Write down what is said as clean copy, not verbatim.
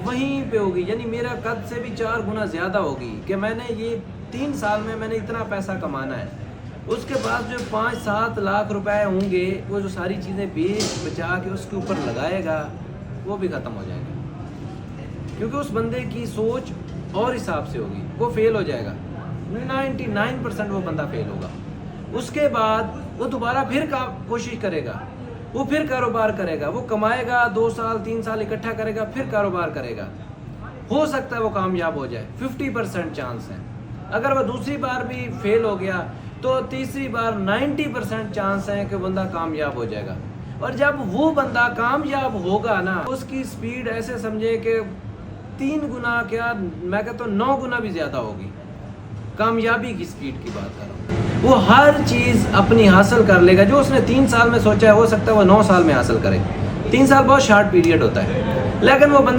وہیں پہ ہوگی، یعنی میرا قد سے بھی 4 گنا زیادہ ہوگی کہ میں نے یہ 3 سال میں نے اتنا پیسہ کمانا ہے۔ اس کے بعد جو 5-7 لاکھ روپے ہوں گے، وہ جو ساری چیزیں بیچ بچا کے اس کے اوپر لگائے گا، وہ بھی ختم ہو جائے گا، کیونکہ اس بندے کی سوچ اور حساب سے ہوگی، وہ فیل ہو جائے گا۔ 99% وہ بندہ فیل ہوگا۔ اس کے بعد وہ دوبارہ پھر کوشش کرے گا، وہ پھر کاروبار کرے گا، وہ کمائے گا، 2 سال 3 سال اکٹھا کرے گا، پھر کاروبار کرے گا، ہو سکتا ہے وہ کامیاب ہو جائے، 50% چانس ہے۔ اگر وہ دوسری بار بھی فیل ہو گیا تو تیسری بار 90% چانس ہے کہ بندہ کامیاب ہو جائے گا۔ اور جب وہ بندہ کامیاب ہوگا نا، اس کی سپیڈ ایسے سمجھے کہ 3 گنا کیا، میں کہتا ہوں 9 گنا بھی زیادہ ہوگی۔ کامیابی کی سپیڈ کی بات کر رہا ہوں۔ وہ ہر چیز اپنی حاصل کر لے گا، جو اس نے 3 سال میں سوچا ہے ہو سکتا ہے وہ 9 سال میں حاصل کرے۔ 3 سال بہت شارٹ پیریڈ ہوتا ہے، لیکن وہ بندہ